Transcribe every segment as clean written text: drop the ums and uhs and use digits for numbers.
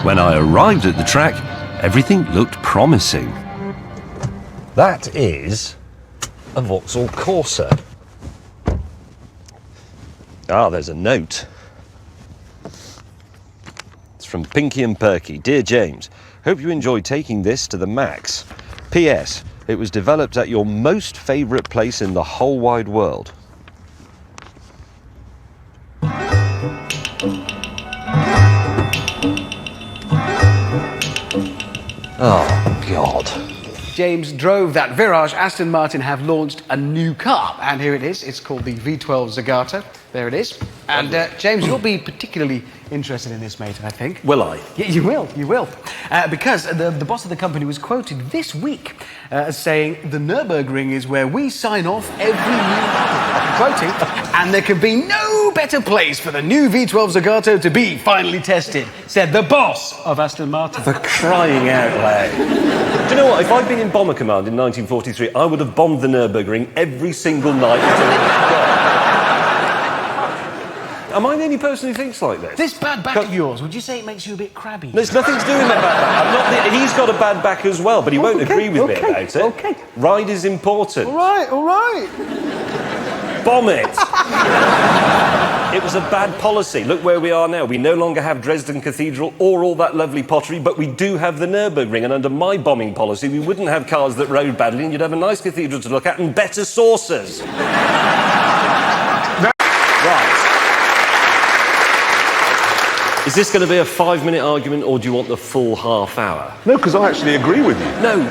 When I arrived at the track, everything looked promising. That is a Vauxhall Corsa. Ah, there's a note. It's from Pinky and Perky. Dear James, hope you enjoyed taking this to the max. P.S. It was developed at your most favourite place in the whole wide world. Oh, God. James drove that Virage. Aston Martin have launched a new car, and here it is. It's called the V12 Zagato. There it is. And James, you'll be particularly interested in this, mate, I think. Will I? Yeah, you will. Because the boss of the company was quoted this week as saying, the Nurburgring is where we sign off every new model. I'm quoting, and there can be no better place for the new V12 Zagato to be finally tested, said the boss of Aston Martin. For crying out loud. Do you know what? If I'd been in Bomber Command in 1943, I would have bombed the Nurburgring every single night until it was gone. Am I the only person who thinks like this? This bad back of yours, would you say it makes you a bit crabby? There's nothing to do with that bad back. He's got a bad back as well, but he won't agree with me about it. Okay. Ride is important. All right. Bomb it! It was a bad policy. Look where we are now. We no longer have Dresden Cathedral or all that lovely pottery, but we do have the Nurburgring, and under my bombing policy, we wouldn't have cars that rode badly, and you'd have a nice cathedral to look at and better saucers. Right. Is this going to be a 5-minute argument, or do you want the full half hour? No, because I actually agree with you. No,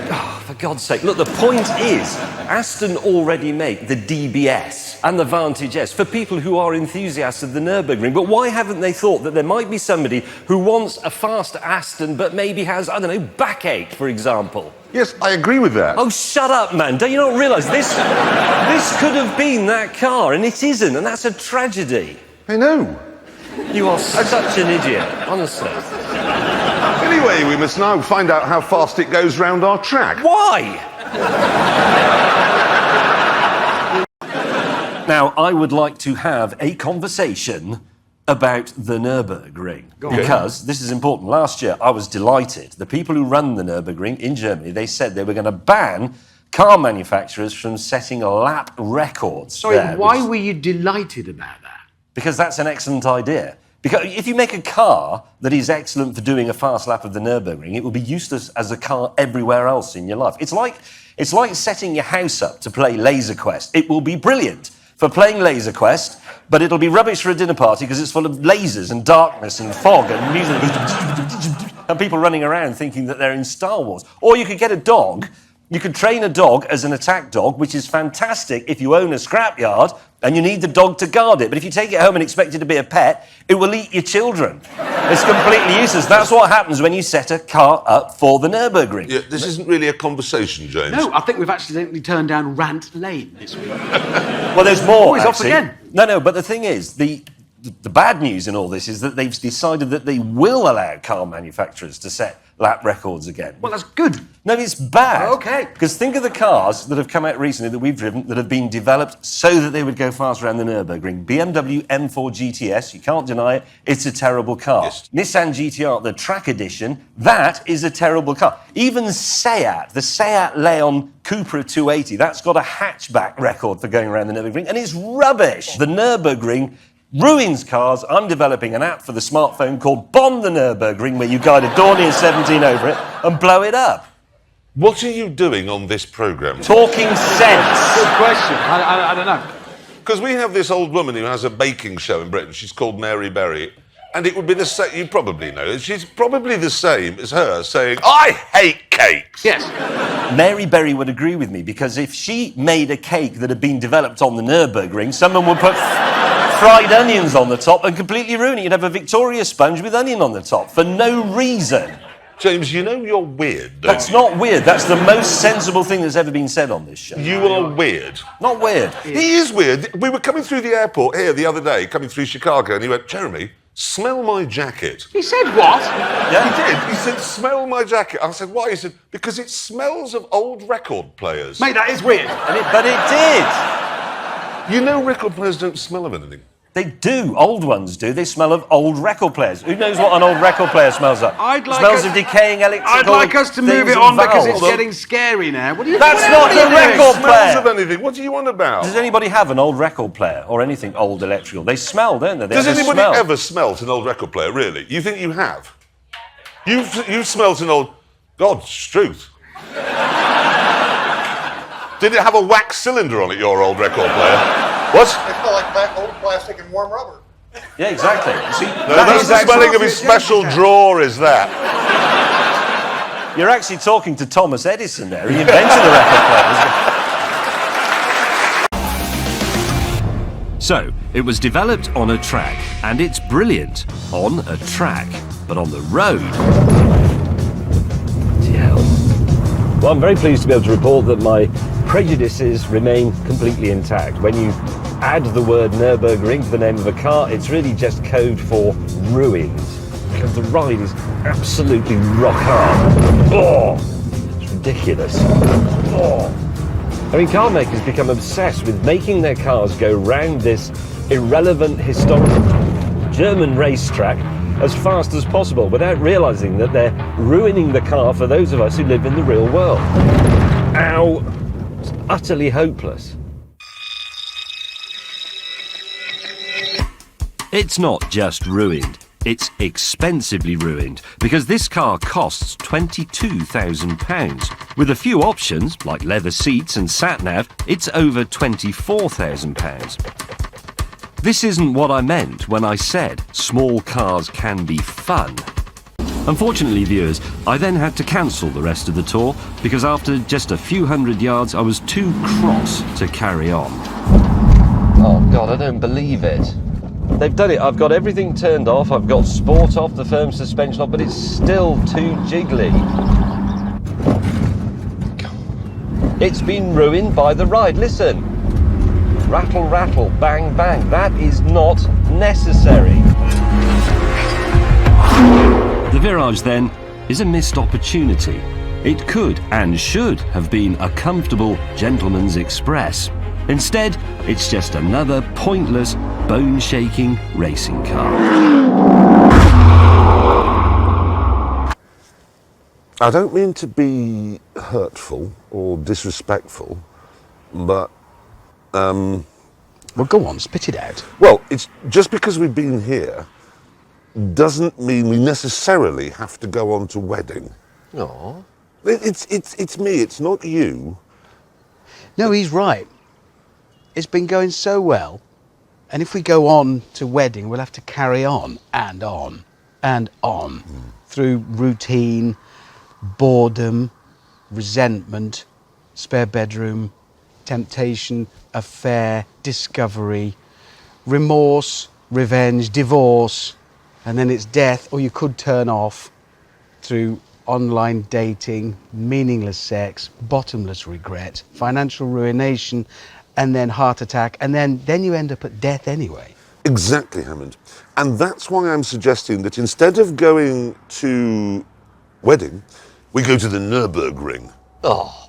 for God's sake. Look, the point is, Aston already make the DBS and the Vantage S for people who are enthusiasts of the Nurburgring. But why haven't they thought that there might be somebody who wants a fast Aston but maybe has, I don't know, backache, for example? Yes, I agree with that. Oh, shut up, man. Don't you not realise this could have been that car, and it isn't, and that's a tragedy. I know. You are such an idiot, honestly. Anyway, we must now find out how fast it goes round our track. Why? Now, I would like to have a conversation about the Nurburgring, because this is important. Last year, I was delighted. The people who run the Nurburgring in Germany, they said they were going to ban car manufacturers from setting lap records. Sorry, why were you delighted about that? Because that's an excellent idea. Because if you make a car that is excellent for doing a fast lap of the Nurburgring, it will be useless as a car everywhere else in your life. It's like setting your house up to play Laser Quest. It will be brilliant for playing Laser Quest, but it'll be rubbish for a dinner party because it's full of lasers and darkness and fog and music and people running around thinking that they're in Star Wars. Or you could get a dog. You could train a dog as an attack dog, which is fantastic if you own a scrapyard and you need the dog to guard it. But if you take it home and expect it to be a pet, it will eat your children. It's completely useless. That's what happens when you set a car up for the Nurburgring. Yeah, this isn't really a conversation, James. No, I think we've accidentally turned down Rant Lane this week. Well, there's more, he's off again. No, but the thing is, the bad news in all this is that they've decided that they will allow car manufacturers to set lap records again. Well, that's good. No, it's bad. Okay. Because think of the cars that have come out recently that we've driven that have been developed so that they would go fast around the Nürburgring. BMW M4 GTS, you can't deny it, it's a terrible car. Yes. Nissan GTR, the track edition, that is a terrible car. Even Seat, the Seat Leon Cupra 280, that's got a hatchback record for going around the Nürburgring, and it's rubbish. The Nürburgring ruins cars. I'm developing an app for the smartphone called Bomb the Nürburgring, where you guide a Dornier 17 over it and blow it up. What are you doing on this programme? Talking sense. Good question. I don't know. Because we have this old woman who has a baking show in Britain. She's called Mary Berry. And it would be the same, you probably know, she's probably the same as her saying, I hate cakes. Yes. Mary Berry would agree with me, because if she made a cake that had been developed on the Nürburgring, someone would put fried onions on the top and completely ruin it. You'd have a Victoria sponge with onion on the top for no reason. James, you know you're weird, don't That's you? not weird. That's the most sensible thing that's ever been said on this show. You are weird. Not weird. He is weird. We were coming through the airport here the other day, coming through Chicago, and he went, Jeremy, smell my jacket. He said what? Yeah. He did. He said, smell my jacket. I said, why? He said, because it smells of old record players. Mate, that is weird. But it did. You know record players don't smell of anything. They do. Old ones do. They smell of old record players. Who knows what an old record player smells like? Smells of decaying electrical I'd like us to move things it and on because valves. it's getting scary now. What do you? That's what not are you the doing? record player. Smells of anything. What do you want about? Does anybody have an old record player or anything old electrical? They smell, don't they? Does have a anybody smell. ever smelt an old record player, really? You think you have? You've smelt an old... God's truth. Did it have a wax cylinder on it, your old record player? What? They smell like old plastic and warm rubber. Yeah, exactly. See, No, that's the smelling of his special drawer, is that? You're actually talking to Thomas Edison there. He invented the record player. So, it was developed on a track, and it's brilliant on a track, but on the road... hell. Well, I'm very pleased to be able to report that my prejudices remain completely intact. When you add the word Nurburgring to the name of a car, it's really just code for ruined. Because the ride is absolutely rock hard. Oh, it's ridiculous. Oh. I mean, car makers become obsessed with making their cars go round this irrelevant historical German racetrack as fast as possible without realising that they're ruining the car for those of us who live in the real world. Ow! It's utterly hopeless. It's not just ruined, it's expensively ruined, because this car costs £22,000. With a few options, like leather seats and sat-nav, it's over £24,000. This isn't what I meant when I said small cars can be fun. Unfortunately, viewers, I then had to cancel the rest of the tour because after just a few hundred yards I was too cross to carry on. Oh God, I don't believe it. They've done it. I've got everything turned off, I've got sport off, the firm suspension off, but it's still too jiggly. It's been ruined by the ride. Listen. Rattle, rattle, bang, bang. That is not necessary. The virage, then, is a missed opportunity. It could and should have been a comfortable gentleman's express. Instead, it's just another pointless, bone-shaking racing car. I don't mean to be hurtful or disrespectful, but... Well, go on, spit it out. Well, it's just because we've been here doesn't mean we necessarily have to go on to wedding. Aww. It's me, it's not you. No, he's right. It's been going so well, and if we go on to wedding, we'll have to carry on and on and on through routine, boredom, resentment, spare bedroom, temptation, affair, discovery, remorse, revenge, divorce, and then it's death, or you could turn off through online dating, meaningless sex, bottomless regret, financial ruination, and then heart attack, and then you end up at death anyway. Exactly, Hammond. And that's why I'm suggesting that instead of going to wedding, we go to the Nurburgring. Oh.